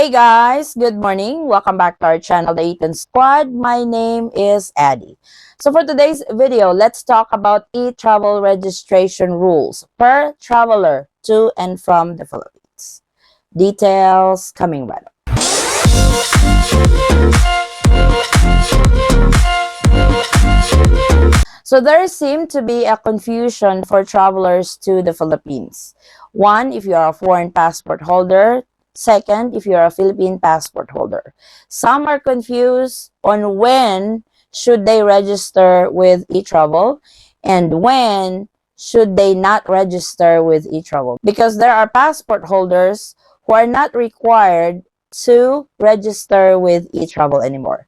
Hey guys, good morning. Welcome back to our channel, the Eaton Squad. My name is Addie. So for today's video, let's talk about e-travel registration rules per traveler to and from the Philippines. Details coming right up. So there seemed to be a confusion for travelers to the Philippines. One, if you are a foreign passport holder. Second, if you are a Philippine passport holder. Some are confused on when should they register with Etravel and when should they not register with Etravel. Because there are passport holders who are not required to register with Etravel anymore.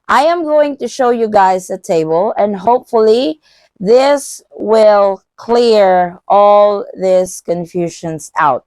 I am going to show you guys a table, and hopefully this will clear all these confusions out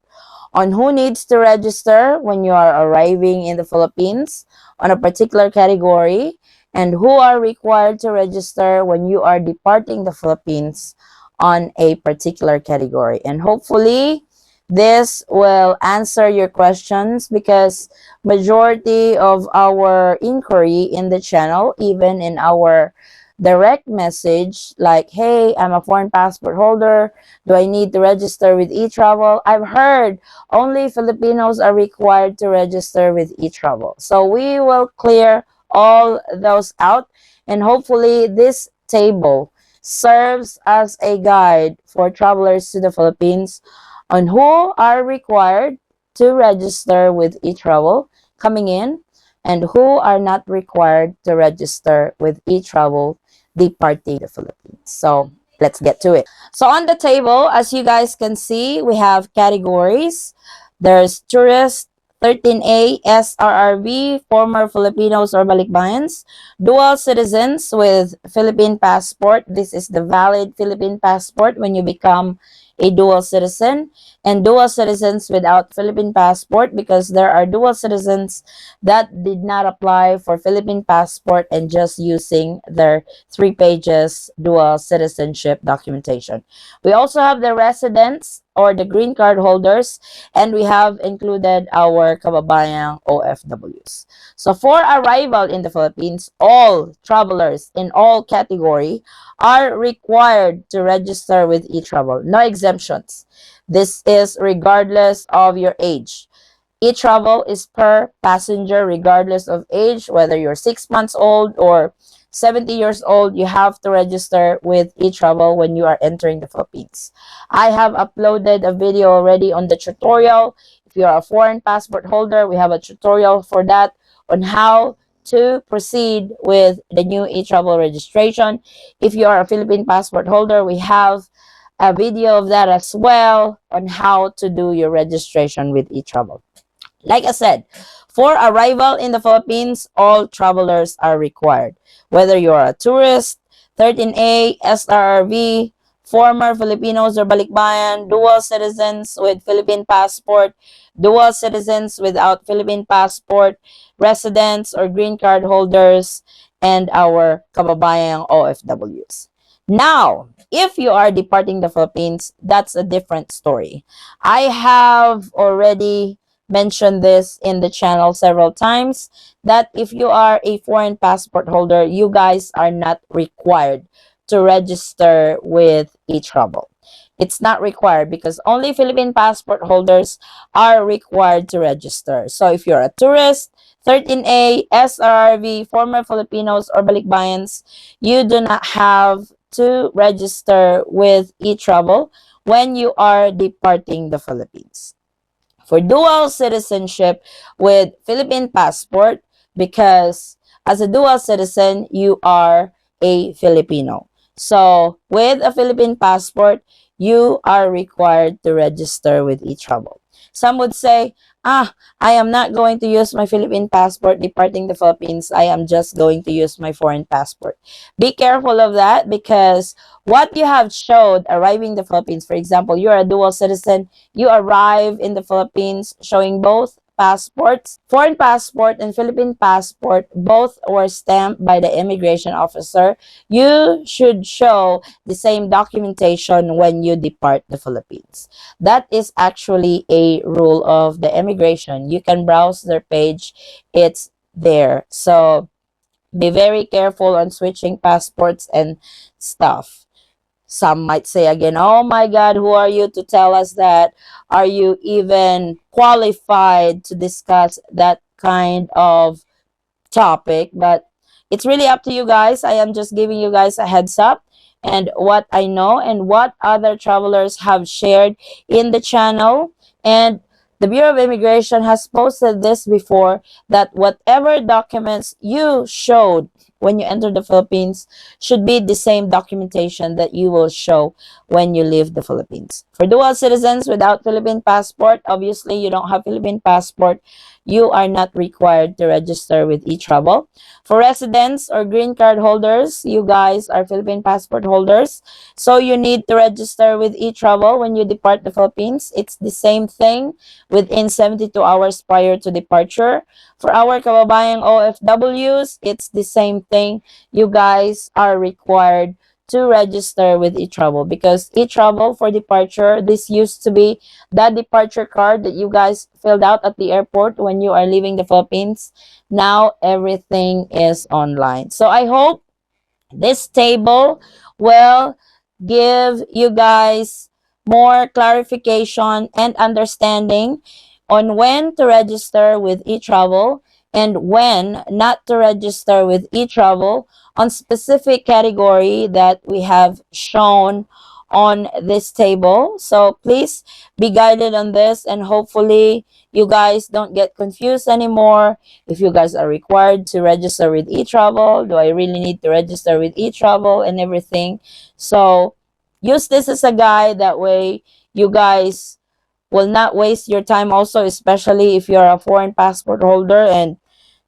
on who needs to register when you are arriving in the Philippines on a particular category and who are required to register when you are departing the Philippines on a particular category. And hopefully this will answer your questions, because majority of our inquiry in the channel, even in our direct message, like, hey, I'm a foreign passport holder, do I need to register with Etravel? I've heard only Filipinos are required to register with Etravel. So we will clear all those out, and hopefully this table serves as a guide for travelers to the Philippines on who are required to register with Etravel coming in and who are not required to register with Etravel departing the Philippines. So let's get to it. So on the table, as you guys can see, we have categories. There's tourist, 13A, SRRV, former Filipinos or balikbayans, dual citizens with Philippine passport. This is the valid Philippine passport when you become a dual citizen, and dual citizens without Philippine passport, because there are dual citizens that did not apply for Philippine passport and just using their 3 pages dual citizenship documentation. We also have the residents or the green card holders, and we have included our kababayang OFWs. So for arrival in the Philippines, all travelers in all category are required to register with Etravel. No exemptions. This is regardless of your age. Etravel is per passenger regardless of age, whether you're 6 months old or 70 years old. You have to register with Etravel when you are entering the Philippines. I have uploaded a video already on the tutorial. If you are a foreign passport holder, we have a tutorial for that on how to proceed with the new Etravel registration. If you are a Philippine passport holder, we have a video of that as well on how to do your registration with Etravel. Like I said, for arrival in the Philippines, all travelers are required. Whether you are a tourist, 13A, SRRV, former Filipinos or balikbayan, dual citizens with Philippine passport, dual citizens without Philippine passport, residents or green card holders, and our kababayang OFWs. Now, if you are departing the Philippines, that's a different story. I have already mentioned this in the channel several times, that if you are a foreign passport holder, you guys are not required to register with Etravel. It's not required because only Philippine passport holders are required to register. So if you're a tourist, 13A, SRV, former Filipinos or balikbayans, you do not have to register with Etravel when you are departing the Philippines. For dual citizenship with Philippine passport, because as a dual citizen, you are a Filipino. So with a Philippine passport, you are required to register with Etravel. Some would say, I am not going to use my Philippine passport departing the Philippines. I am just going to use my foreign passport. Be careful of that, because what you have showed arriving in the Philippines, for example, you're a dual citizen, you arrive in the Philippines showing both passports, foreign passport and Philippine passport, both were stamped by the immigration officer. You should show the same documentation when you depart the Philippines. That is actually a rule of the immigration. You can browse their page. It's there. So be very careful on switching passports and stuff. Some might say again, oh my God, who are you to tell us that? Are you even qualified to discuss that kind of topic? But it's really up to you guys. I am just giving you guys a heads up and what I know and what other travelers have shared in the channel. And the Bureau of Immigration has posted this before, that whatever documents you showed when you enter the Philippines should be the same documentation that you will show when you leave the Philippines. For dual citizens without Philippine passport, obviously you don't have Philippine passport, you are not required to register with Etravel. For residents or green card holders, you guys are Philippine passport holders, so you need to register with Etravel when you depart the Philippines. It's the same thing within 72 hours prior to departure. For our kababayang OFWs, it's the same thing. You guys are required to register with Etravel, because Etravel for departure, this used to be the departure card that you guys filled out at the airport when you are leaving the Philippines. Now everything is online. So I hope this table will give you guys more clarification and understanding on when to register with Etravel and when not to register with Etravel on specific category that we have shown on this table. So please be guided on this, and hopefully you guys don't get confused anymore. If you guys are required to register with Etravel, do I really need to register with Etravel and everything? So use this as a guide. That way you guys will not waste your time also, especially if you're a foreign passport holder and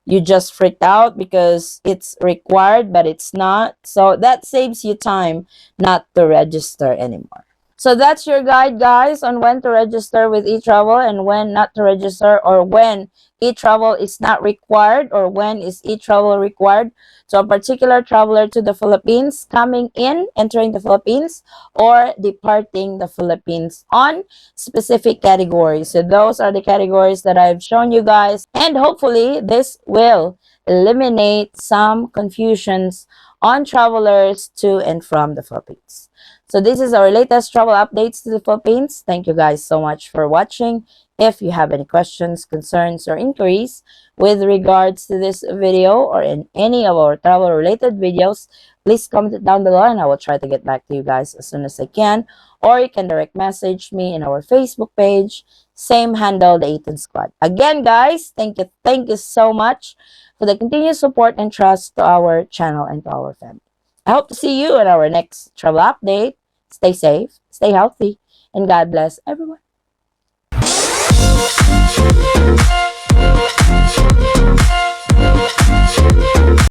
you just freaked out because it's required but it's not. So that saves you time not to register anymore. So that's your guide, guys, on when to register with Etravel and when not to register, or when Etravel is not required or when is Etravel required to a particular traveler to the Philippines coming in, entering the Philippines, or departing the Philippines on specific categories. So those are the categories that I've shown you guys, and hopefully this will eliminate some confusions on travelers to and from the Philippines. So this is our latest travel updates to the Philippines. Thank you guys so much for watching. If you have any questions, concerns, or inquiries with regards to this video or in any of our travel related videos, please comment it down below and I will try to get back to you guys as soon as I can. Or you can direct message me in our Facebook page, same handle, the Eaton Squad. Again, guys, thank you so much for the continued support and trust to our channel and to our family. I hope to see you in our next travel update. Stay safe, stay healthy, and God bless everyone.